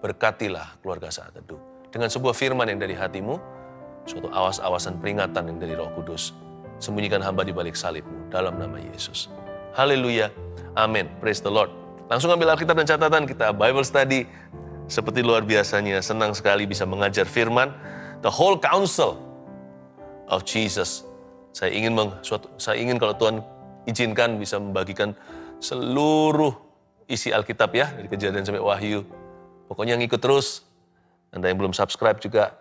berkatilah keluarga Saat Teduh. Dengan sebuah firman yang dari hatimu, suatu awas-awasan peringatan yang dari Roh Kudus. Sembunyikan hamba di balik salibmu, dalam nama Yesus. Haleluya, amin, praise the Lord. Langsung ambil Alkitab dan catatan kita, Bible study. Seperti luar biasanya, senang sekali bisa mengajar firman. The whole counsel of Jesus. Saya ingin kalau Tuhan izinkan bisa membagikan seluruh isi Alkitab ya, dari Kejadian sampai Wahyu. Pokoknya ngikut terus. Anda yang belum subscribe juga,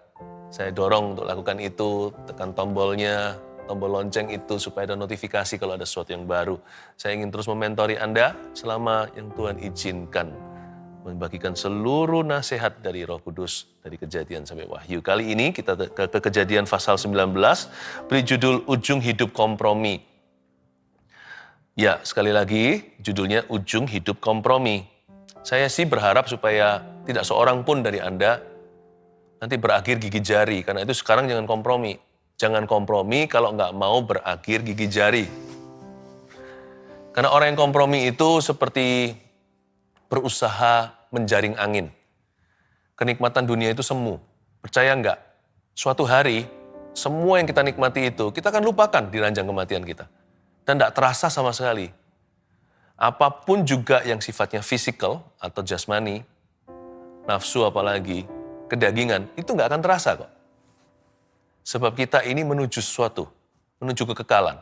saya dorong untuk lakukan itu, tekan tombolnya, tombol lonceng itu supaya ada notifikasi kalau ada sesuatu yang baru. Saya ingin terus mementori Anda selama yang Tuhan izinkan. Membagikan seluruh nasihat dari Roh Kudus, dari Kejadian sampai Wahyu. Kali ini kita ke Kejadian pasal 19, beri judul Ujung Hidup Kompromi. Ya, sekali lagi judulnya Ujung Hidup Kompromi. Saya sih berharap supaya tidak seorang pun dari Anda nanti berakhir gigi jari, karena itu sekarang jangan kompromi. Jangan kompromi kalau nggak mau berakhir gigi jari. Karena orang yang kompromi itu seperti berusaha menjaring angin. Kenikmatan dunia itu semu. Percaya nggak? Suatu hari, semua yang kita nikmati itu, kita akan lupakan di ranjang kematian kita. Dan nggak terasa sama sekali. Apapun juga yang sifatnya fisikal atau jasmani, nafsu apalagi, kedagingan, itu nggak akan terasa kok. Sebab kita ini menuju sesuatu, menuju kekekalan.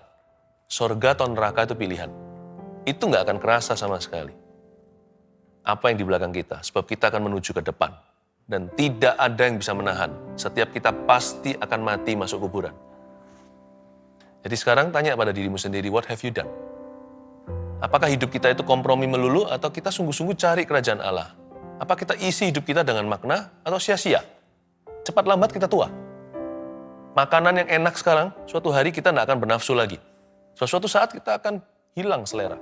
Sorga atau neraka itu pilihan. Itu nggak akan kerasa sama sekali. Apa yang di belakang kita, sebab kita akan menuju ke depan. Dan tidak ada yang bisa menahan. Setiap kita pasti akan mati masuk kuburan. Jadi sekarang tanya pada dirimu sendiri, what have you done? Apakah hidup kita itu kompromi melulu atau kita sungguh-sungguh cari kerajaan Allah? Apa kita isi hidup kita dengan makna atau sia-sia? Cepat lambat kita tua. Makanan yang enak sekarang, suatu hari kita tidak akan bernafsu lagi. Suatu saat kita akan hilang selera.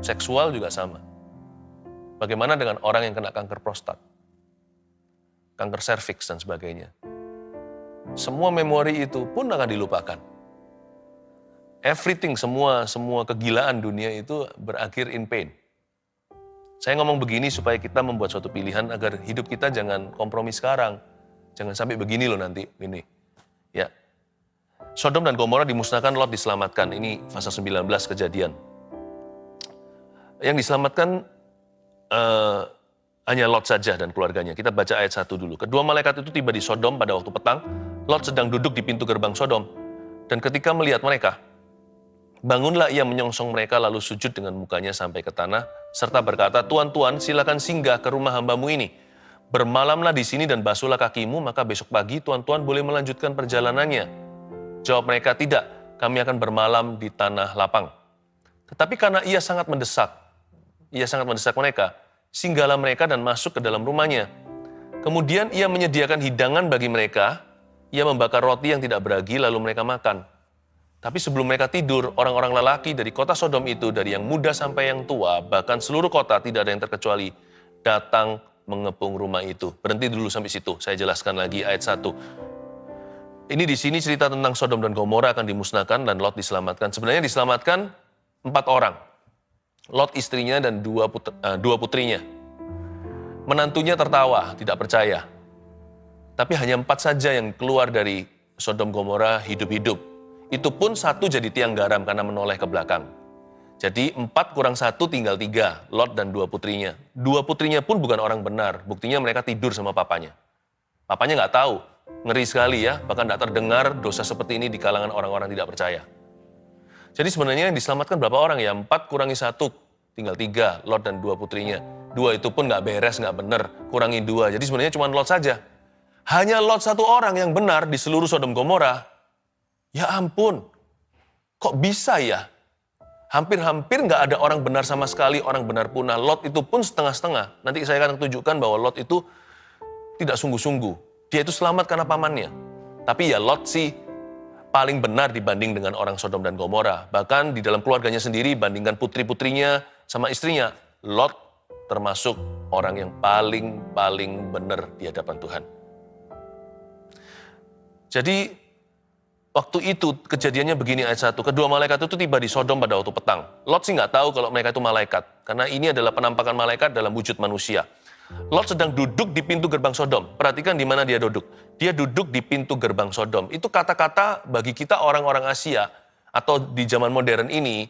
Seksual juga sama. Bagaimana dengan orang yang kena kanker prostat? Kanker serviks dan sebagainya. Semua memori itu pun akan dilupakan. Everything, semua kegilaan dunia itu berakhir in pain. Saya ngomong begini supaya kita membuat suatu pilihan agar hidup kita jangan kompromi sekarang. Jangan sampai begini loh nanti, ini. Ya. Sodom dan Gomora dimusnahkan, Lot diselamatkan. Ini pasal 19 Kejadian. Yang diselamatkan hanya Lot saja dan keluarganya. Kita baca ayat 1 dulu. Kedua malaikat itu tiba di Sodom pada waktu petang. Lot sedang duduk di pintu gerbang Sodom. Dan ketika melihat mereka, bangunlah ia menyongsong mereka lalu sujud dengan mukanya sampai ke tanah, serta berkata, Tuan, silakan singgah ke rumah hambamu ini. Bermalamlah di sini dan basuhlah kakimu, maka besok pagi tuan boleh melanjutkan perjalanannya. Jawab mereka, tidak, kami akan bermalam di tanah lapang. Tetapi karena ia sangat mendesak mereka, singgahlah mereka dan masuk ke dalam rumahnya. Kemudian ia menyediakan hidangan bagi mereka, ia membakar roti yang tidak beragi lalu mereka makan. Tapi sebelum mereka tidur, orang-orang lelaki dari kota Sodom itu, dari yang muda sampai yang tua, bahkan seluruh kota tidak ada yang terkecuali, datang mengepung rumah itu. Berhenti dulu sampai situ, saya jelaskan lagi ayat 1. Ini di sini cerita tentang Sodom dan Gomora akan dimusnahkan dan Lot diselamatkan. Sebenarnya diselamatkan 4 orang. Lot istrinya dan 2 putrinya. Menantunya tertawa, tidak percaya. Tapi hanya 4 saja yang keluar dari Sodom Gomora hidup-hidup. Itu pun 1 jadi tiang garam karena menoleh ke belakang. Jadi 4 kurang 1 tinggal 3, Lot dan 2 putrinya. 2 putrinya pun bukan orang benar, buktinya mereka tidur sama papanya. Papanya nggak tahu, ngeri sekali ya, bahkan tidak terdengar dosa seperti ini di kalangan orang-orang tidak percaya. Jadi sebenarnya yang diselamatkan berapa orang ya? 4 kurangi 1, tinggal 3, Lot dan 2 putrinya. 2 itu pun nggak beres, nggak benar, kurangi 2. Jadi sebenarnya cuma Lot saja. Hanya Lot 1 orang yang benar di seluruh Sodom Gomora. Ya ampun, kok bisa ya? Hampir-hampir nggak ada orang benar sama sekali, orang benar punah. Lot itu pun setengah-setengah. Nanti saya akan tunjukkan bahwa Lot itu tidak sungguh-sungguh. Dia itu selamat karena pamannya. Tapi ya Lot sih paling benar dibanding dengan orang Sodom dan Gomora. Bahkan di dalam keluarganya sendiri, bandingkan putri-putrinya sama istrinya, Lot termasuk orang yang paling benar di hadapan Tuhan. Jadi waktu itu kejadiannya begini ayat 1. Kedua malaikat itu tiba di Sodom pada waktu petang. Lot sih nggak tahu kalau mereka itu malaikat. Karena ini adalah penampakan malaikat dalam wujud manusia. Lot sedang duduk di pintu gerbang Sodom. Perhatikan di mana dia duduk. Dia duduk di pintu gerbang Sodom. Itu kata-kata bagi kita orang-orang Asia atau di zaman modern ini,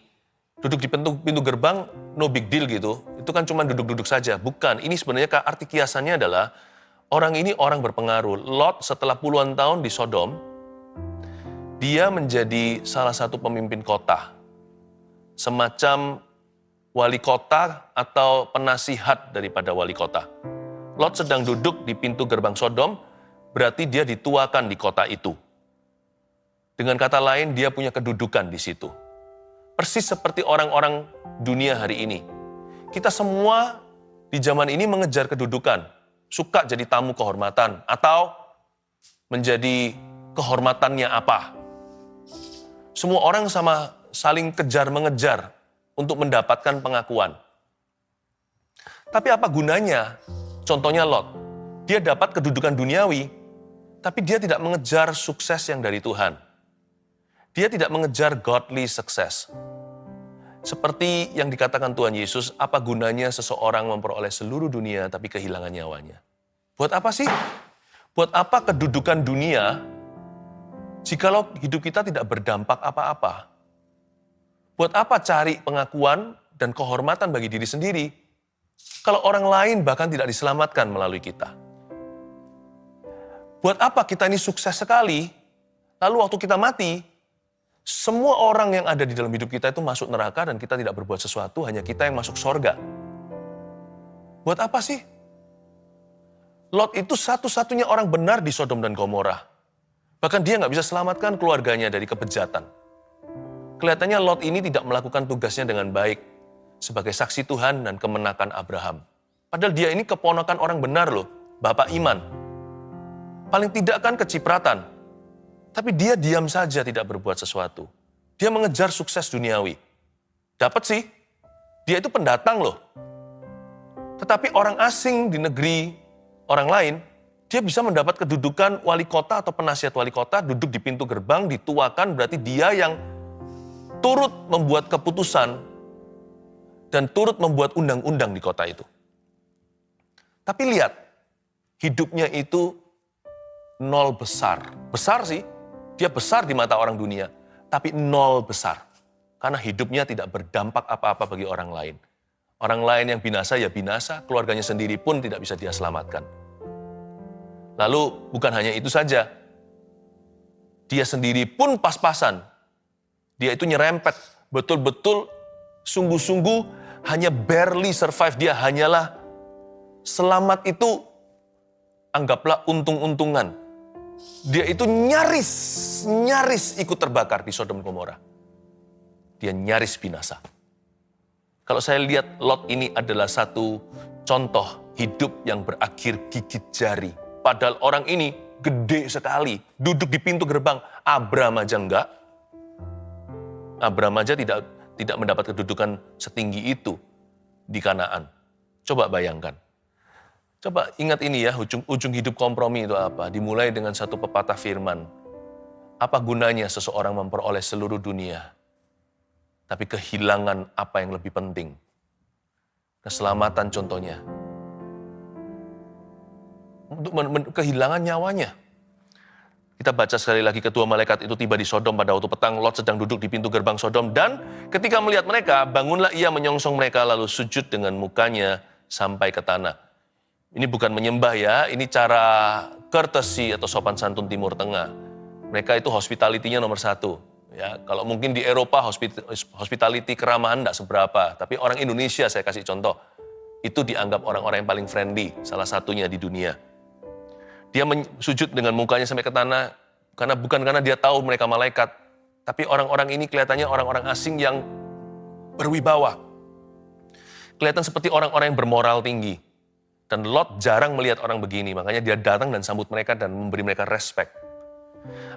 duduk di pintu gerbang no big deal gitu. Itu kan cuma duduk-duduk saja. Bukan, ini sebenarnya arti kiasannya adalah orang ini orang berpengaruh. Lot setelah puluhan tahun di Sodom, dia menjadi salah satu pemimpin kota. Semacam wali kota atau penasihat daripada wali kota. Lot sedang duduk di pintu gerbang Sodom, berarti dia dituakan di kota itu. Dengan kata lain, dia punya kedudukan di situ. Persis seperti orang-orang dunia hari ini. Kita semua di zaman ini mengejar kedudukan, suka jadi tamu kehormatan, atau menjadi kehormatannya apa. Semua orang sama saling kejar-mengejar untuk mendapatkan pengakuan. Tapi apa gunanya? Contohnya Lot. Dia dapat kedudukan duniawi, tapi dia tidak mengejar sukses yang dari Tuhan. Dia tidak mengejar godly success. Seperti yang dikatakan Tuhan Yesus, apa gunanya seseorang memperoleh seluruh dunia tapi kehilangan nyawanya? Buat apa sih? Buat apa kedudukan dunia jikalau hidup kita tidak berdampak apa-apa? Buat apa cari pengakuan dan kehormatan bagi diri sendiri kalau orang lain bahkan tidak diselamatkan melalui kita? Buat apa kita ini sukses sekali, lalu waktu kita mati, semua orang yang ada di dalam hidup kita itu masuk neraka dan kita tidak berbuat sesuatu, hanya kita yang masuk sorga. Buat apa sih? Lot itu satu-satunya orang benar di Sodom dan Gomora. Bahkan dia nggak bisa selamatkan keluarganya dari kebejatan. Kelihatannya Lot ini tidak melakukan tugasnya dengan baik sebagai saksi Tuhan dan kemenakan Abraham. Padahal dia ini keponakan orang benar loh, bapak iman. Paling tidak kan kecipratan. Tapi dia diam saja tidak berbuat sesuatu. Dia mengejar sukses duniawi. Dapat sih, dia itu pendatang loh. Tetapi orang asing di negeri orang lain, dia bisa mendapat kedudukan wali kota atau penasihat wali kota, duduk di pintu gerbang, dituakan, berarti dia yang turut membuat keputusan dan turut membuat undang-undang di kota itu. Tapi lihat, hidupnya itu nol besar. Besar sih, dia besar di mata orang dunia, tapi nol besar. Karena hidupnya tidak berdampak apa-apa bagi orang lain. Orang lain yang binasa ya binasa, keluarganya sendiri pun tidak bisa dia selamatkan. Lalu bukan hanya itu saja, dia sendiri pun pas-pasan. Dia itu nyerempet, betul-betul sungguh-sungguh hanya barely survive. Dia hanyalah selamat itu anggaplah untung-untungan. Dia itu nyaris ikut terbakar di Sodom Gomora. Dia nyaris binasa. Kalau saya lihat Lot ini adalah satu contoh hidup yang berakhir gigit jari. Padahal orang ini gede sekali, duduk di pintu gerbang. Abram aja enggak. Abram aja tidak mendapat kedudukan setinggi itu di Kanaan. Coba bayangkan. Coba ingat ini ya, ujung hidup kompromi itu apa? Dimulai dengan satu pepatah firman. Apa gunanya seseorang memperoleh seluruh dunia, tapi kehilangan apa yang lebih penting? Keselamatan contohnya. Untuk kehilangan nyawanya. Kita baca sekali lagi, kedua malaikat itu tiba di Sodom pada waktu petang. Lot sedang duduk di pintu gerbang Sodom, dan ketika melihat mereka, bangunlah ia menyongsong mereka lalu sujud dengan mukanya sampai ke tanah. Ini bukan menyembah ya, ini cara courtesy atau sopan santun Timur Tengah. Mereka itu hospitality-nya nomor satu. Ya, kalau mungkin di Eropa hospitality keramahan tidak seberapa, tapi orang Indonesia saya kasih contoh, itu dianggap orang-orang yang paling friendly, salah satunya di dunia. Dia sujud dengan mukanya sampai ke tanah, bukan karena dia tahu mereka malaikat, tapi orang-orang ini kelihatannya orang-orang asing yang berwibawa. Kelihatan seperti orang-orang yang bermoral tinggi. Dan Lot jarang melihat orang begini, makanya dia datang dan sambut mereka dan memberi mereka respect.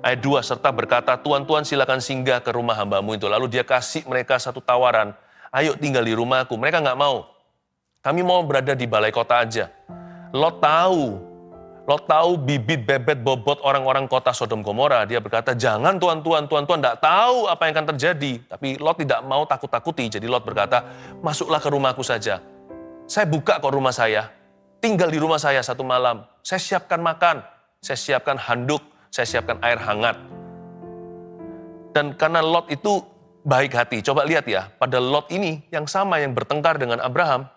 Ayat 2, serta berkata, Tuan-tuan silakan singgah ke rumah hambamu itu. Lalu dia kasih mereka satu tawaran, ayo tinggal di rumahku. Mereka nggak mau. Kami mau berada di balai kota aja. Lot tahu bibit bebet bobot orang-orang kota Sodom Gomora. Dia berkata, jangan tuan-tuan nggak tahu apa yang akan terjadi. Tapi Lot tidak mau takut-takuti. Jadi Lot berkata, masuklah ke rumahku saja. Saya buka kok rumah saya. tinggal di rumah saya 1 malam. Saya siapkan makan, saya siapkan handuk, saya siapkan air hangat. Dan karena Lot itu baik hati, coba lihat ya, pada Lot ini yang sama yang bertengkar dengan Abraham,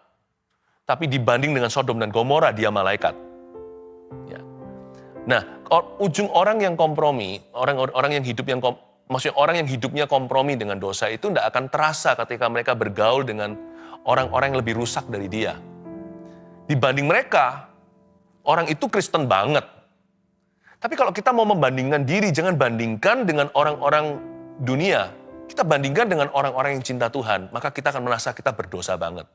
tapi dibanding dengan Sodom dan Gomora dia malaikat. Ya. Nah, ujung orang yang kompromi, orang yang hidup maksudnya orang yang hidupnya kompromi dengan dosa itu tidak akan terasa ketika mereka bergaul dengan orang-orang yang lebih rusak dari dia. Dibanding mereka, orang itu Kristen banget. Tapi kalau kita mau membandingkan diri, jangan bandingkan dengan orang-orang dunia. Kita bandingkan dengan orang-orang yang cinta Tuhan, maka kita akan merasa kita berdosa banget.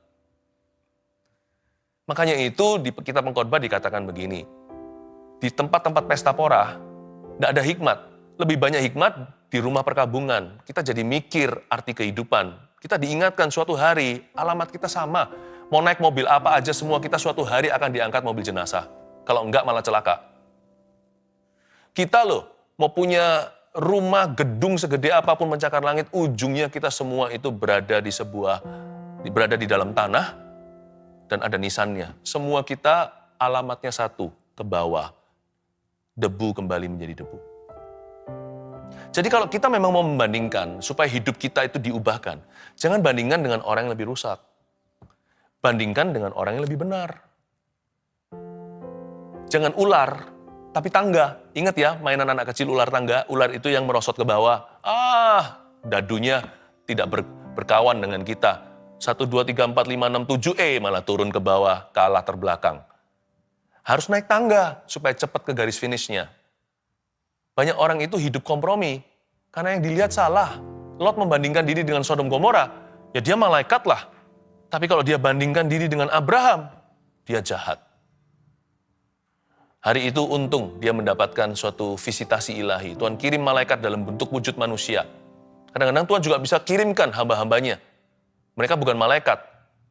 Makanya itu di kitab Pengkhotbah dikatakan begini, di tempat-tempat pesta pora, tidak ada hikmat. Lebih banyak hikmat di rumah perkabungan. Kita jadi mikir arti kehidupan. Kita diingatkan suatu hari, alamat kita sama. Mau naik mobil apa aja semua kita suatu hari akan diangkat mobil jenazah. Kalau enggak malah celaka. Kita loh, mau punya rumah, gedung segede apapun mencakar langit, ujungnya kita semua itu berada di dalam tanah, dan ada nisannya. Semua kita alamatnya satu, ke bawah. Debu kembali menjadi debu. Jadi kalau kita memang mau membandingkan, supaya hidup kita itu diubahkan, jangan bandingkan dengan orang yang lebih rusak. Bandingkan dengan orang yang lebih benar. Jangan ular, tapi tangga. Ingat ya, mainan anak kecil ular tangga, ular itu yang merosot ke bawah. Dadunya tidak berkawan dengan kita. 1, 2, 3, 4, 5, 6, 7, malah turun ke bawah, kalah terbelakang. Harus naik tangga supaya cepat ke garis finishnya. Banyak orang itu hidup kompromi, karena yang dilihat salah. Lot membandingkan diri dengan Sodom Gomora, ya dia malaikat lah. Tapi kalau dia bandingkan diri dengan Abraham, dia jahat. Hari itu untung dia mendapatkan suatu visitasi ilahi. Tuhan kirim malaikat dalam bentuk wujud manusia. Kadang-kadang Tuhan juga bisa kirimkan hamba-hambanya. Mereka bukan malaikat,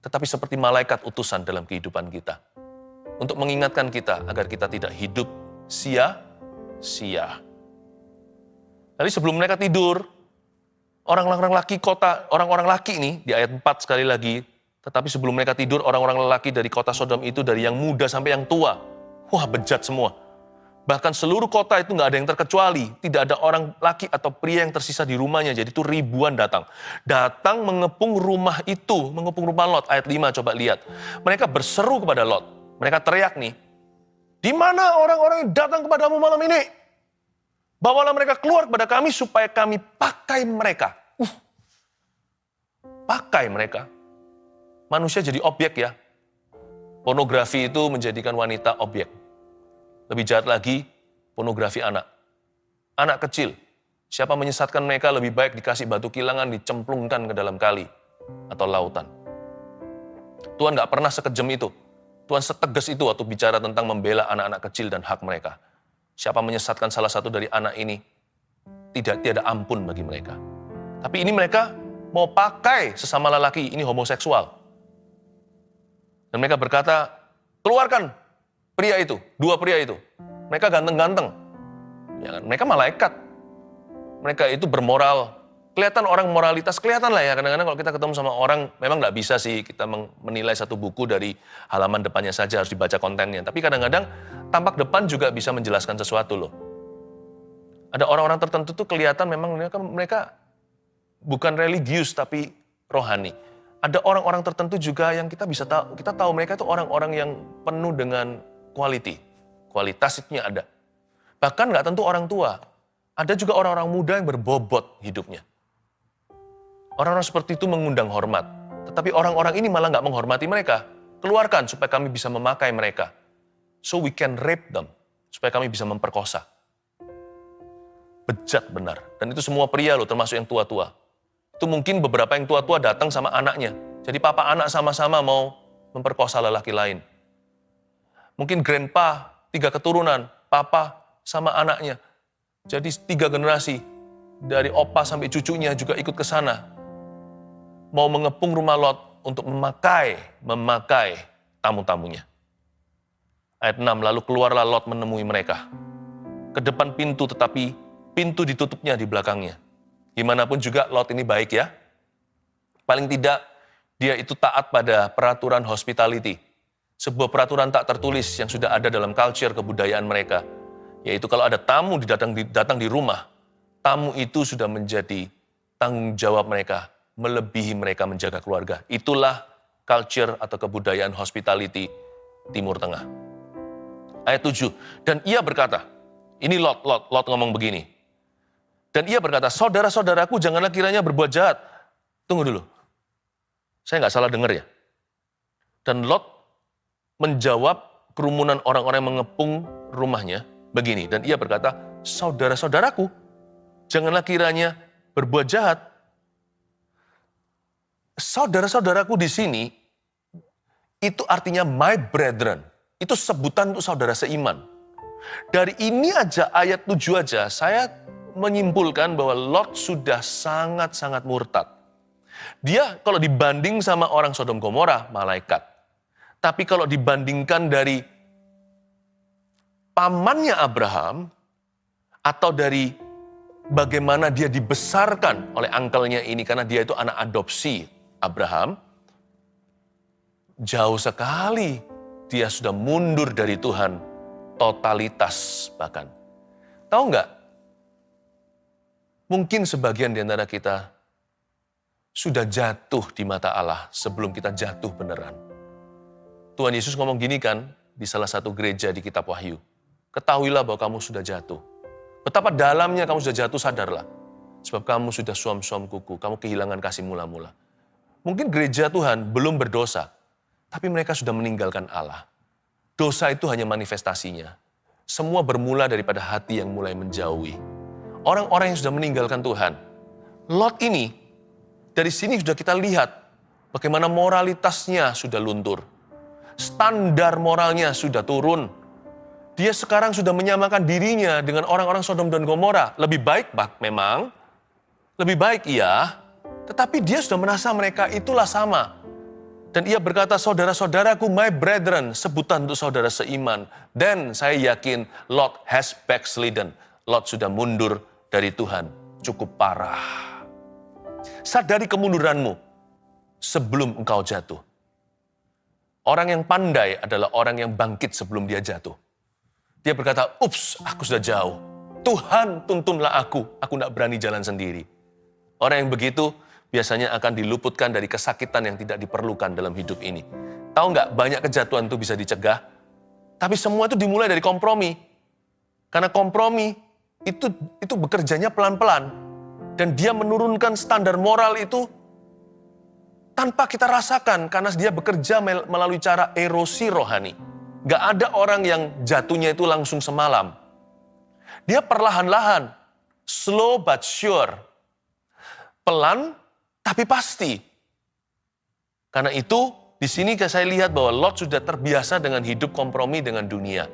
tetapi seperti malaikat utusan dalam kehidupan kita. Untuk mengingatkan kita agar kita tidak hidup sia-sia. Tadi sebelum mereka tidur, orang-orang laki ini di ayat 4 sekali lagi, tetapi sebelum mereka tidur, orang-orang lelaki dari kota Sodom itu dari yang muda sampai yang tua, wah bejat semua. Bahkan seluruh kota itu nggak ada yang terkecuali. Tidak ada orang laki atau pria yang tersisa di rumahnya. Jadi itu ribuan datang. Datang mengepung rumah itu. Mengepung rumah Lot. Ayat 5 coba lihat. Mereka berseru kepada Lot. Mereka teriak nih. Di mana orang-orang yang datang kepadamu malam ini? Bawalah mereka keluar kepada kami supaya kami pakai mereka. Pakai mereka. Manusia jadi objek ya. Pornografi itu menjadikan wanita objek. Lebih jahat lagi, pornografi anak. Anak kecil, siapa menyesatkan mereka lebih baik dikasih batu kilangan, dicemplungkan ke dalam kali atau lautan. Tuhan gak pernah sekejam itu. Tuhan setegas itu waktu bicara tentang membela anak-anak kecil dan hak mereka. Siapa menyesatkan salah satu dari anak ini, tiada ampun bagi mereka. Tapi ini mereka mau pakai sesama lelaki, ini homoseksual. Dan mereka berkata, keluarkan pria itu, 2 pria itu. Mereka ganteng-ganteng. Ya kan? Mereka malaikat. Mereka itu bermoral. Kelihatan orang moralitas, kelihatan lah ya. Kadang-kadang kalau kita ketemu sama orang, memang nggak bisa sih kita menilai satu buku dari halaman depannya saja, harus dibaca kontennya. Tapi kadang-kadang tampak depan juga bisa menjelaskan sesuatu loh. Ada orang-orang tertentu tuh kelihatan memang mereka bukan religius tapi rohani. Ada orang-orang tertentu juga yang kita tahu mereka itu orang-orang yang penuh dengan kualitasnya ada. Bahkan nggak tentu orang tua. Ada juga orang-orang muda yang berbobot hidupnya. Orang-orang seperti itu mengundang hormat. Tetapi orang-orang ini malah nggak menghormati mereka. Keluarkan supaya kami bisa memakai mereka. So we can rape them. Supaya kami bisa memperkosa. Bejat benar. Dan itu semua pria loh, termasuk yang tua-tua. Itu mungkin beberapa yang tua-tua datang sama anaknya. Jadi papa anak sama-sama mau memperkosa lelaki lain. Mungkin grandpa, 3 keturunan, papa sama anaknya. Jadi 3 generasi, dari opa sampai cucunya juga ikut ke sana. Mau mengepung rumah Lot untuk memakai tamu-tamunya. Ayat 6, lalu keluarlah Lot menemui mereka. Ke depan pintu, tetapi pintu ditutupnya di belakangnya. Gimanapun juga Lot ini baik ya. Paling tidak dia itu taat pada peraturan hospitality. Sebuah peraturan tak tertulis yang sudah ada dalam culture kebudayaan mereka. Yaitu kalau ada tamu datang di rumah, tamu itu sudah menjadi tanggung jawab mereka, melebihi mereka menjaga keluarga. Itulah culture atau kebudayaan hospitality Timur Tengah. Ayat 7, dan ia berkata, ini Lot ngomong begini. Dan ia berkata, saudara-saudaraku janganlah kiranya berbuat jahat. Tunggu dulu, saya nggak salah dengar ya. Dan Lot menjawab kerumunan orang-orang yang mengepung rumahnya begini. Dan ia berkata, saudara-saudaraku, janganlah kiranya berbuat jahat. Saudara-saudaraku di sini, itu artinya my brethren. Itu sebutan untuk saudara seiman. Dari ini aja, ayat 7 aja, saya menyimpulkan bahwa Lot sudah sangat-sangat murtad. Dia kalau dibanding sama orang Sodom Gomora, malaikat. Tapi kalau dibandingkan dari pamannya Abraham, atau dari bagaimana dia dibesarkan oleh angkelnya ini, karena dia itu anak adopsi Abraham, jauh sekali dia sudah mundur dari Tuhan, totalitas bahkan. Tahu nggak? Mungkin sebagian di antara kita sudah jatuh di mata Allah sebelum kita jatuh beneran. Tuhan Yesus ngomong gini kan di salah satu gereja di kitab Wahyu. Ketahuilah bahwa kamu sudah jatuh. Betapa dalamnya kamu sudah jatuh, sadarlah. Sebab kamu sudah suam-suam kuku, kamu kehilangan kasih mula-mula. Mungkin gereja Tuhan belum berdosa, tapi mereka sudah meninggalkan Allah. Dosa itu hanya manifestasinya. Semua bermula daripada hati yang mulai menjauhi. Orang-orang yang sudah meninggalkan Tuhan. Lot ini, dari sini sudah kita lihat bagaimana moralitasnya sudah luntur. Standar moralnya sudah turun. Dia sekarang sudah menyamakan dirinya dengan orang-orang Sodom dan Gomora. Lebih baik memang, lebih baik iya, tetapi dia sudah merasa mereka itulah sama. Dan ia berkata, saudara-saudaraku, my brethren, sebutan untuk saudara seiman. Dan saya yakin Lot has backslidden. Lot sudah mundur dari Tuhan. Cukup parah. Sadari kemunduranmu sebelum engkau jatuh. Orang yang pandai adalah orang yang bangkit sebelum dia jatuh. Dia berkata, ups, aku sudah jauh. Tuhan, tuntunlah aku tidak berani jalan sendiri. Orang yang begitu biasanya akan diluputkan dari kesakitan yang tidak diperlukan dalam hidup ini. Tahu nggak, banyak kejatuhan itu bisa dicegah, tapi semua itu dimulai dari kompromi. Karena kompromi itu bekerjanya pelan-pelan, dan dia menurunkan standar moral itu tanpa kita rasakan, karena dia bekerja melalui cara erosi rohani. Nggak ada orang yang jatuhnya itu langsung semalam. Dia perlahan-lahan, slow but sure, pelan tapi pasti. Karena itu, di sini saya lihat bahwa Lot sudah terbiasa dengan hidup kompromi dengan dunia.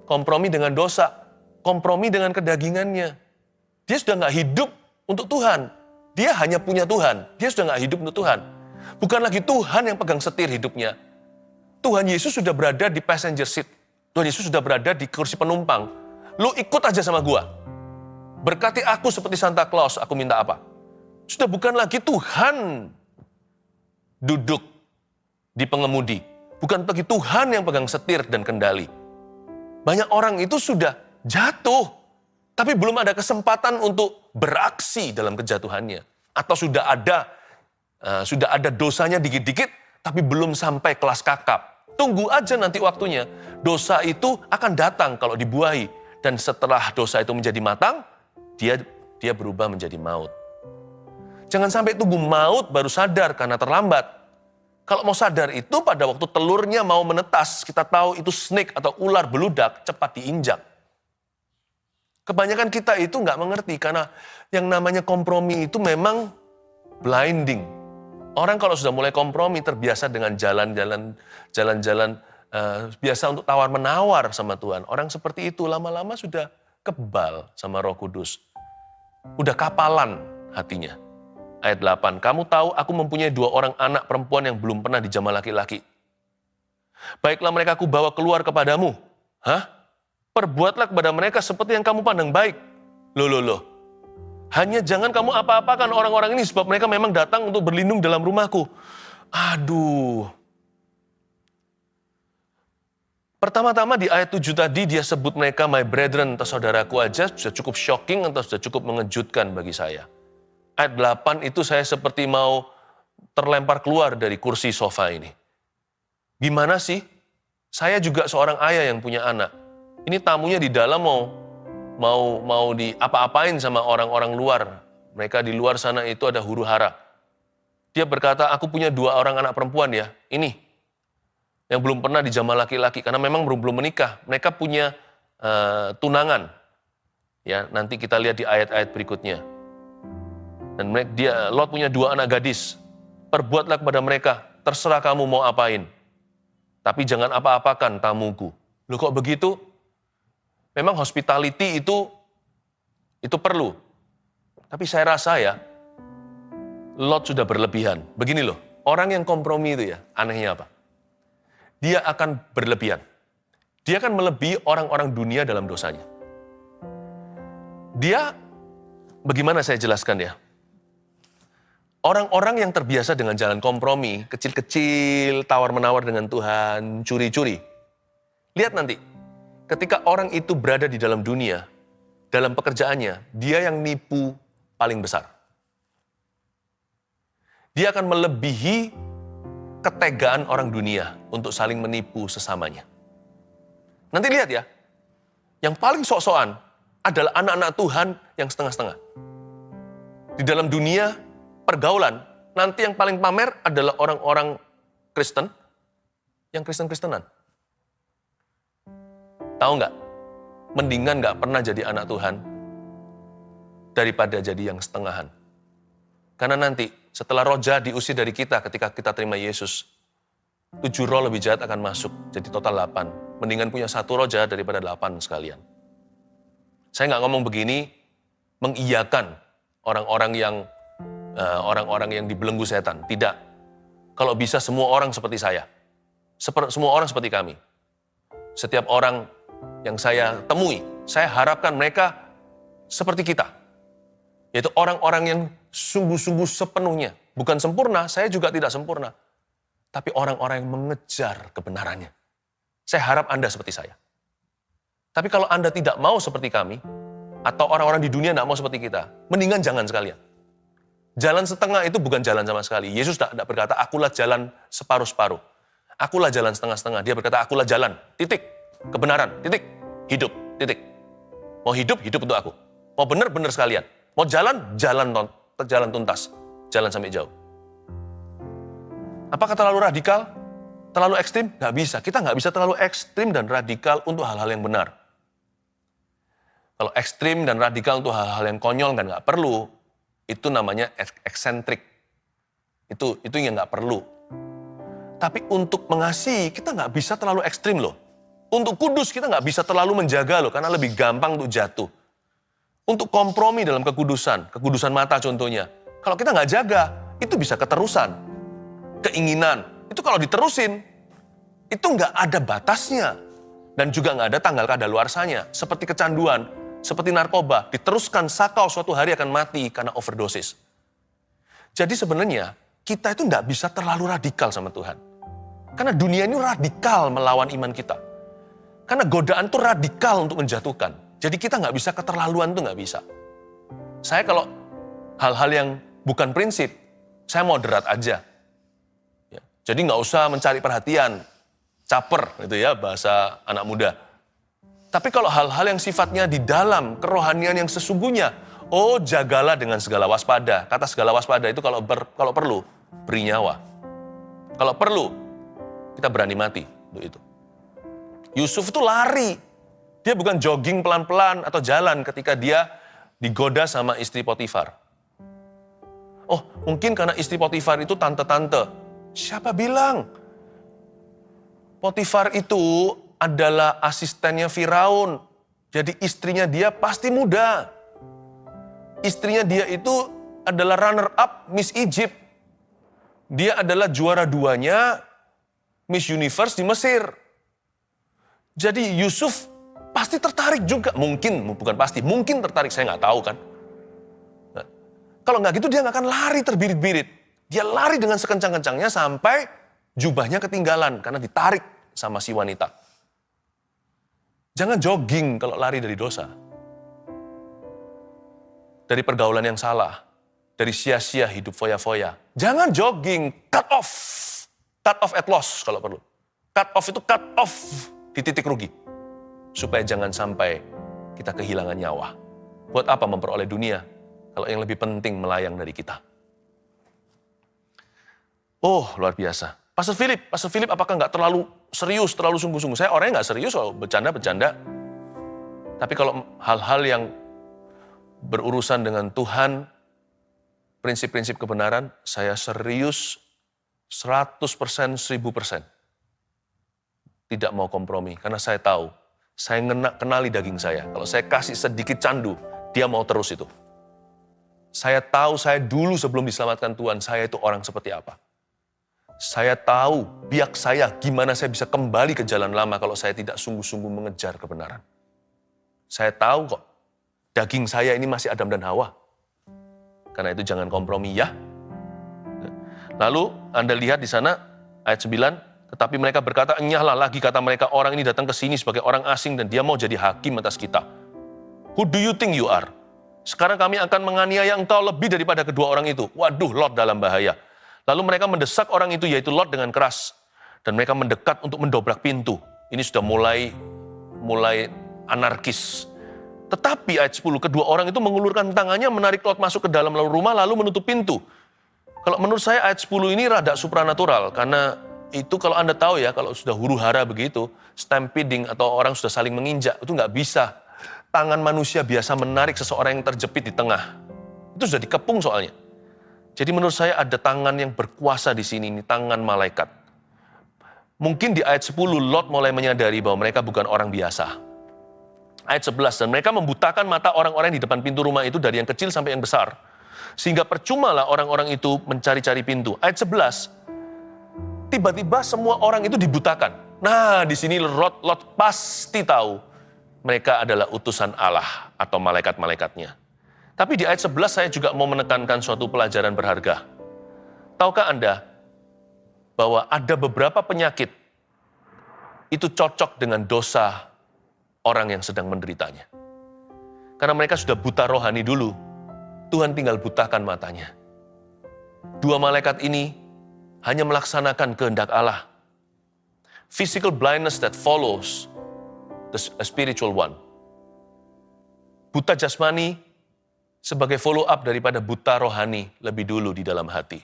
Kompromi dengan dosa. Kompromi dengan kedagingannya. Dia sudah nggak hidup untuk Tuhan. Dia hanya punya Tuhan. Dia sudah nggak hidup untuk Tuhan. Bukan lagi Tuhan yang pegang setir hidupnya. Tuhan Yesus sudah berada di passenger seat. Tuhan Yesus sudah berada di kursi penumpang. Lu ikut aja sama gua. Berkati aku seperti Santa Claus, aku minta apa? Sudah bukan lagi Tuhan duduk di pengemudi. Bukan lagi Tuhan yang pegang setir dan kendali. Banyak orang itu sudah jatuh, tapi belum ada kesempatan untuk beraksi dalam kejatuhannya. Atau sudah ada dosanya dikit-dikit, tapi belum sampai kelas kakap. Tunggu aja nanti waktunya. Dosa itu akan datang kalau dibuahi. Dan setelah dosa itu menjadi matang, dia berubah menjadi maut. Jangan sampai tunggu maut baru sadar karena terlambat. Kalau mau sadar itu pada waktu telurnya mau menetas, kita tahu itu snake atau ular beludak, cepat diinjak. Kebanyakan kita itu nggak mengerti karena yang namanya kompromi itu memang blinding. Orang kalau sudah mulai kompromi terbiasa dengan jalan-jalan biasa untuk tawar-menawar sama Tuhan. Orang seperti itu lama-lama sudah kebal sama Roh Kudus. Udah kapalan hatinya. Ayat 8, kamu tahu aku mempunyai 2 orang anak perempuan yang belum pernah dijamah laki-laki. Baiklah mereka aku bawa keluar kepadamu. Hah? Perbuatlah kepada mereka seperti yang kamu pandang baik. Loh. Hanya jangan kamu apa-apakan orang-orang ini sebab mereka memang datang untuk berlindung dalam rumahku. Aduh. Pertama-tama di ayat 7 tadi dia sebut mereka my brethren atau saudaraku aja sudah cukup shocking atau sudah cukup mengejutkan bagi saya. Ayat 8 itu saya seperti mau terlempar keluar dari kursi sofa ini. Gimana sih? Saya juga seorang ayah yang punya anak. Ini tamunya di dalam mau di apa-apain sama orang-orang luar. Mereka di luar sana itu ada huru-hara. Dia berkata, aku punya 2 orang anak perempuan ya. Ini yang belum pernah dijamah laki-laki karena memang belum menikah. Mereka punya tunangan. Ya, nanti kita lihat di ayat-ayat berikutnya. Dan Lot punya 2 anak gadis. Perbuatlah kepada mereka, terserah kamu mau apain. Tapi jangan apa-apakan tamuku. Loh kok begitu? Memang hospitality itu perlu. Tapi saya rasa ya, Lot sudah berlebihan. Begini loh, orang yang kompromi itu ya, anehnya apa? Dia akan berlebihan. Dia akan melebihi orang-orang dunia dalam dosanya. Dia, bagaimana saya jelaskan ya? Orang-orang yang terbiasa dengan jalan kompromi, kecil-kecil, tawar-menawar dengan Tuhan, curi-curi. Lihat nanti, ketika orang itu berada di dalam dunia, dalam pekerjaannya, dia yang nipu paling besar. Dia akan melebihi ketegaan orang dunia untuk saling menipu sesamanya. Nanti lihat ya, yang paling sok-sokan adalah anak-anak Tuhan yang setengah-setengah. Di dalam dunia pergaulan, nanti yang paling pamer adalah orang-orang Kristen yang Kristen-Kristenan. Tahu nggak? Mendingan nggak pernah jadi anak Tuhan daripada jadi yang setengahan. Karena nanti setelah roh jahat diusir dari kita ketika kita terima Yesus, 7 roh lebih jahat akan masuk, jadi total 8. Mendingan punya 1 roh jahat daripada 8 sekalian. Saya nggak ngomong begini mengiyakan orang-orang yang dibelenggu setan. Tidak. Kalau bisa semua orang seperti saya. Semua orang seperti kami. Setiap orang yang saya temui, saya harapkan mereka seperti kita. Yaitu orang-orang yang sungguh-sungguh sepenuhnya. Bukan sempurna, saya juga tidak sempurna. Tapi orang-orang yang mengejar kebenarannya. Saya harap Anda seperti saya. Tapi kalau Anda tidak mau seperti kami, atau orang-orang di dunia tidak mau seperti kita, mendingan jangan sekalian. Jalan setengah itu bukan jalan sama sekali. Yesus tidak berkata, akulah jalan separuh-separuh. Akulah jalan setengah-setengah. Dia berkata, akulah jalan, titik. Kebenaran, titik. Hidup, titik. Mau hidup, hidup untuk aku. Mau benar, benar sekalian. Mau jalan, jalan tuntas. Jalan sampai jauh. Apakah terlalu radikal? Terlalu ekstrim? Nggak bisa. Kita nggak bisa terlalu ekstrim dan radikal untuk hal-hal yang benar. Kalau ekstrim dan radikal untuk hal-hal yang konyol dan nggak perlu, itu namanya eksentrik. Itu yang nggak perlu. Tapi untuk mengasihi, kita nggak bisa terlalu ekstrim loh. Untuk kudus, kita nggak bisa terlalu menjaga loh, karena lebih gampang untuk jatuh. Untuk kompromi dalam kekudusan mata contohnya. Kalau kita nggak jaga, itu bisa keterusan. Keinginan, itu kalau diterusin, itu nggak ada batasnya. Dan juga nggak ada tanggal kadaluarsanya. Seperti kecanduan, seperti narkoba, diteruskan sakau suatu hari akan mati karena overdosis. Jadi sebenarnya, kita itu nggak bisa terlalu radikal sama Tuhan. Karena dunia ini radikal melawan iman kita. Karena godaan itu radikal untuk menjatuhkan. Jadi kita nggak bisa keterlaluan tuh nggak bisa. Saya kalau hal-hal yang bukan prinsip, saya moderat aja. Ya, jadi nggak usah mencari perhatian, caper gitu ya bahasa anak muda. Tapi kalau hal-hal yang sifatnya di dalam kerohanian yang sesungguhnya, oh jagalah dengan segala waspada. Kata segala waspada itu kalau perlu beri nyawa. Kalau perlu kita berani mati untuk itu. Yusuf itu lari. Dia bukan jogging pelan-pelan atau jalan ketika dia digoda sama istri Potifar. Oh, mungkin karena istri Potifar itu tante-tante. Siapa bilang? Potifar itu adalah asistennya Firaun. Jadi istrinya dia pasti muda. Istrinya dia itu adalah runner-up Miss Egypt. Dia adalah juara 2-nya Miss Universe di Mesir. Jadi Yusuf pasti tertarik juga, mungkin, bukan pasti, mungkin tertarik, saya nggak tahu kan. Nah, kalau nggak gitu dia nggak akan lari terbirit-birit. Dia lari dengan sekencang-kencangnya sampai jubahnya ketinggalan karena ditarik sama si wanita. Jangan jogging kalau lari dari dosa. Dari pergaulan yang salah. Dari sia-sia hidup foya-foya. Jangan jogging, cut off. Cut off at loss kalau perlu. Cut off itu cut off di titik rugi. Supaya jangan sampai kita kehilangan nyawa. Buat apa memperoleh dunia kalau yang lebih penting melayang dari kita? Oh, luar biasa. Pastor Philip apakah nggak terlalu serius, terlalu sungguh-sungguh? Saya orangnya nggak serius, kalau bercanda-bercanda. Tapi kalau hal-hal yang berurusan dengan Tuhan, prinsip-prinsip kebenaran, saya serius 100%, 1000%. Tidak mau kompromi, karena saya tahu, saya kenali daging saya. Kalau saya kasih sedikit candu, dia mau terus itu. Saya tahu saya dulu sebelum diselamatkan Tuhan, saya itu orang seperti apa. Saya tahu biak saya gimana saya bisa kembali ke jalan lama kalau saya tidak sungguh-sungguh mengejar kebenaran. Saya tahu kok, daging saya ini masih Adam dan Hawa. Karena itu jangan kompromi ya. Lalu Anda lihat di sana ayat 9, tetapi mereka berkata, enyahlah lagi kata mereka, orang ini datang ke sini sebagai orang asing dan dia mau jadi hakim atas kita. Who do you think you are? Sekarang kami akan menganiaya engkau lebih daripada kedua orang itu. Waduh, Lot dalam bahaya. Lalu mereka mendesak orang itu, yaitu Lot, dengan keras. Dan mereka mendekat untuk mendobrak pintu. Ini sudah mulai anarkis. Tetapi ayat 10, kedua orang itu mengulurkan tangannya, menarik Lot masuk ke dalam rumah, lalu menutup pintu. Kalau menurut saya ayat 10 ini rada supranatural, karena itu kalau Anda tahu ya, kalau sudah huru-hara begitu, stampeding atau orang sudah saling menginjak, itu nggak bisa. Tangan manusia biasa menarik seseorang yang terjepit di tengah. Itu sudah dikepung soalnya. Jadi menurut saya ada tangan yang berkuasa di sini, ini tangan malaikat. Mungkin di ayat 10 Lot mulai menyadari bahwa mereka bukan orang biasa. Ayat 11, dan mereka membutakan mata orang-orang di depan pintu rumah itu dari yang kecil sampai yang besar. Sehingga percumalah orang-orang itu mencari-cari pintu. Ayat 11, tiba-tiba semua orang itu dibutakan. Nah, di sini Lot pasti tahu mereka adalah utusan Allah atau malaikat-malaikatnya. Tapi di ayat 11 saya juga mau menekankan suatu pelajaran berharga. Tahukah Anda bahwa ada beberapa penyakit itu cocok dengan dosa orang yang sedang menderitanya. Karena mereka sudah buta rohani dulu, Tuhan tinggal butakan matanya. Dua malaikat ini hanya melaksanakan kehendak Allah. Physical blindness that follows the spiritual one. Buta jasmani sebagai follow up daripada buta rohani lebih dulu di dalam hati.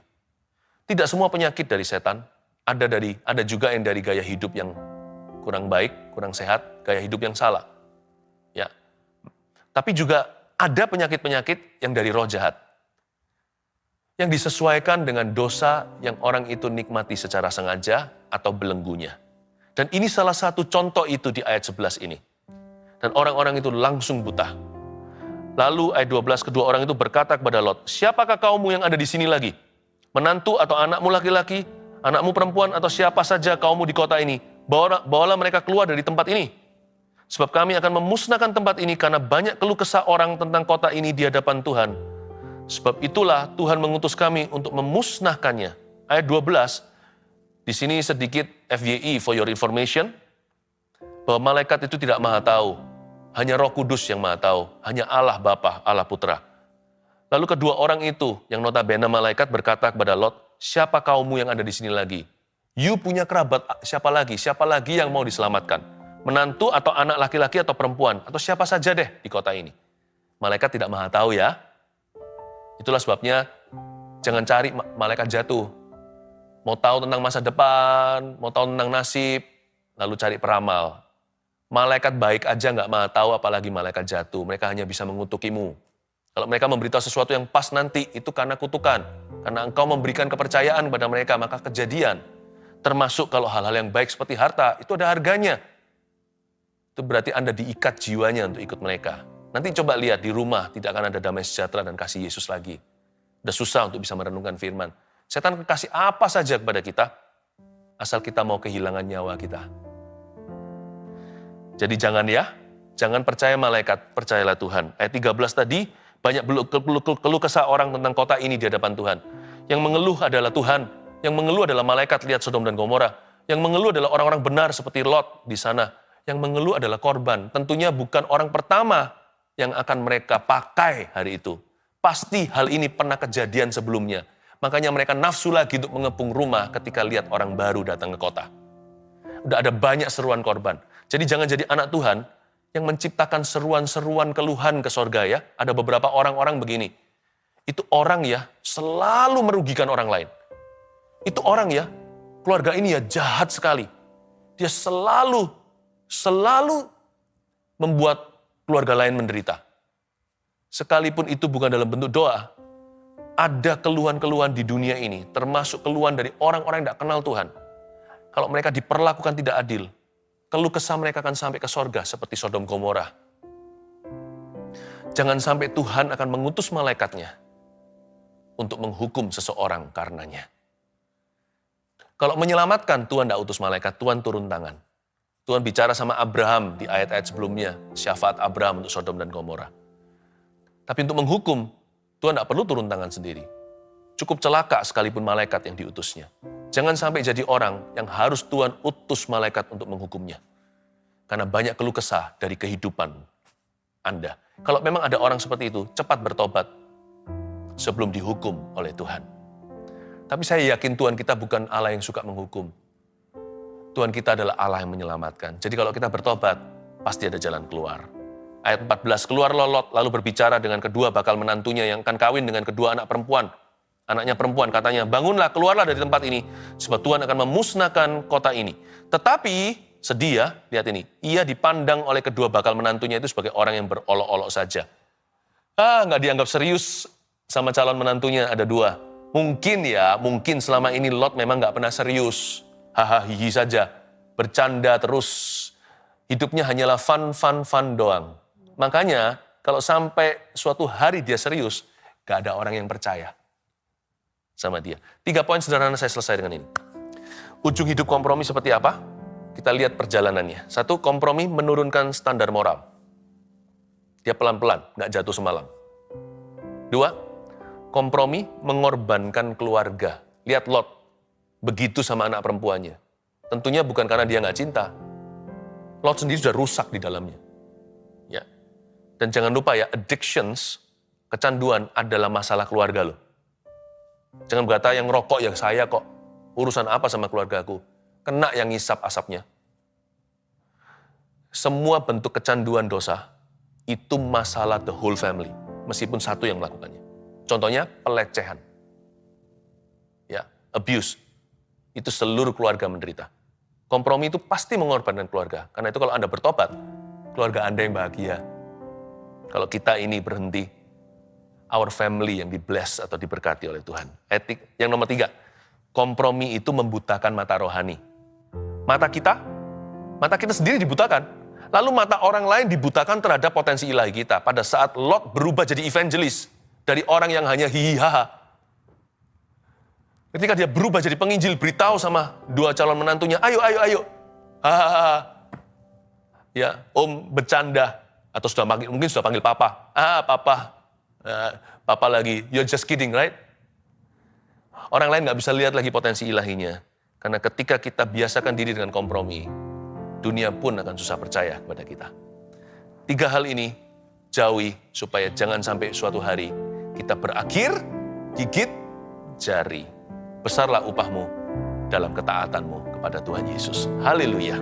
Tidak semua penyakit dari setan, ada juga yang dari gaya hidup yang kurang baik, kurang sehat, gaya hidup yang salah. Ya. Tapi juga ada penyakit-penyakit yang dari roh jahat. Yang disesuaikan dengan dosa yang orang itu nikmati secara sengaja atau belenggunya. Dan ini salah satu contoh itu di ayat 11 ini. Dan orang-orang itu langsung buta. Lalu ayat 12, kedua orang itu berkata kepada Lot, siapakah kaummu yang ada di sini lagi? Menantu atau anakmu laki-laki, anakmu perempuan atau siapa saja kaummu di kota ini? Bawalah mereka keluar dari tempat ini. Sebab kami akan memusnahkan tempat ini karena banyak keluh kesah orang tentang kota ini di hadapan Tuhan. Sebab itulah Tuhan mengutus kami untuk memusnahkannya. Ayat 12, di sini sedikit FYI for your information, bahwa malaikat itu tidak maha tahu. Hanya Roh Kudus yang maha tahu, hanya Allah Bapa, Allah Putra. Lalu kedua orang itu, yang notabene malaikat berkata kepada Lot, siapa kaummu yang ada di sini lagi? You punya kerabat, siapa lagi? Siapa lagi yang mau diselamatkan? Menantu atau anak laki-laki atau perempuan, atau siapa saja deh di kota ini. Malaikat tidak maha tahu ya. Itulah sebabnya, jangan cari malaikat jatuh. Mau tahu tentang masa depan, mau tahu tentang nasib, lalu cari peramal. Malaikat baik aja nggak maha tahu, apalagi malaikat jatuh. Mereka hanya bisa mengutukimu. Kalau mereka memberitahu sesuatu yang pas nanti, itu karena kutukan. Karena engkau memberikan kepercayaan kepada mereka, maka kejadian. Termasuk kalau hal-hal yang baik seperti harta, itu ada harganya. Itu berarti Anda diikat jiwanya untuk ikut mereka. Nanti coba lihat di rumah, tidak akan ada damai sejahtera dan kasih Yesus lagi. Udah susah untuk bisa merenungkan firman. Setan kasih apa saja kepada kita, asal kita mau kehilangan nyawa kita. Jadi jangan percaya malaikat, percayalah Tuhan. Ayat 13 tadi, banyak keluh kesah orang tentang kota ini di hadapan Tuhan. Yang mengeluh adalah Tuhan, yang mengeluh adalah malaikat, lihat Sodom dan Gomora. Yang mengeluh adalah orang-orang benar seperti Lot di sana. yang mengeluh adalah korban. Tentunya bukan orang pertama yang akan mereka pakai hari itu. Pasti hal ini pernah kejadian sebelumnya. Makanya mereka nafsu lagi untuk mengepung rumah ketika lihat orang baru datang ke kota. Udah ada banyak seruan korban. Jadi jangan jadi anak Tuhan yang menciptakan seruan-seruan keluhan ke sorga ya. Ada beberapa orang-orang begini. Itu orang ya selalu merugikan orang lain. Itu orang ya, keluarga ini ya jahat sekali. Dia selalu membuat keluarga lain menderita. Sekalipun itu bukan dalam bentuk doa, ada keluhan-keluhan di dunia ini, termasuk keluhan dari orang-orang yang tidak kenal Tuhan. Kalau mereka diperlakukan tidak adil, keluh kesah mereka akan sampai ke sorga seperti Sodom Gomora. Jangan sampai Tuhan akan mengutus malaikatnya untuk menghukum seseorang karenanya. Kalau menyelamatkan, Tuhan tidak utus malaikat, Tuhan turun tangan. Tuhan bicara sama Abraham di ayat-ayat sebelumnya, syafaat Abraham untuk Sodom dan Gomora. Tapi untuk menghukum, Tuhan tidak perlu turun tangan sendiri. Cukup celaka sekalipun malaikat yang diutusnya. Jangan sampai jadi orang yang harus Tuhan utus malaikat untuk menghukumnya. Karena banyak keluh kesah dari kehidupan Anda. Kalau memang ada orang seperti itu, cepat bertobat sebelum dihukum oleh Tuhan. Tapi saya yakin Tuhan kita bukan Allah yang suka menghukum. Tuhan kita adalah Allah yang menyelamatkan. Jadi kalau kita bertobat, pasti ada jalan keluar. Ayat 14, keluarlah Lot lalu berbicara dengan kedua bakal menantunya yang akan kawin dengan kedua anak perempuan. Anaknya perempuan katanya, bangunlah, keluarlah dari tempat ini, sebab Tuhan akan memusnahkan kota ini. Tetapi, sedih ya, lihat ini, ia dipandang oleh kedua bakal menantunya itu sebagai orang yang berolok-olok saja. Nggak dianggap serius sama calon menantunya, ada dua. Mungkin selama ini Lot memang nggak pernah serius. Hihi saja, bercanda terus. Hidupnya hanyalah fun doang. Makanya kalau sampai suatu hari dia serius, gak ada orang yang percaya sama dia. 3 poin sederhana saya selesai dengan ini. Ujung hidup kompromi seperti apa? Kita lihat perjalanannya. 1, kompromi menurunkan standar moral. Dia pelan-pelan, gak jatuh semalam. 2, kompromi mengorbankan keluarga. Lihat Lot, begitu sama anak perempuannya. Tentunya bukan karena dia gak cinta. Lot sendiri sudah rusak di dalamnya. Ya. Dan jangan lupa ya, addictions, kecanduan adalah masalah keluarga loh. Jangan berkata yang rokok ya saya kok. Urusan apa sama keluargaku? Kena yang ngisap asapnya. Semua bentuk kecanduan dosa, itu masalah the whole family. Meskipun satu yang melakukannya. Contohnya pelecehan. Ya, abuse. Itu seluruh keluarga menderita. Kompromi itu pasti mengorbankan keluarga. Karena itu kalau Anda bertobat, keluarga Anda yang bahagia. Kalau kita ini berhenti, our family yang di-bless atau diberkati oleh Tuhan. Etik. Yang nomor 3, kompromi itu membutakan mata rohani. Mata kita sendiri dibutakan. Lalu mata orang lain dibutakan terhadap potensi ilahi kita. Pada saat Lot berubah jadi evangelis, dari orang yang hanya hihihaha. Ketika dia berubah jadi penginjil, beritahu sama 2 calon menantunya, ayo. Hahaha. Ya, om bercanda. Atau mungkin sudah panggil papa. Papa. Papa lagi, you're just kidding, right? Orang lain gak bisa lihat lagi potensi ilahinya. Karena ketika kita biasakan diri dengan kompromi, dunia pun akan susah percaya kepada kita. 3 hal ini, jauhi supaya jangan sampai suatu hari kita berakhir gigit jari. Besarlah upahmu dalam ketaatanmu kepada Tuhan Yesus. Haleluya.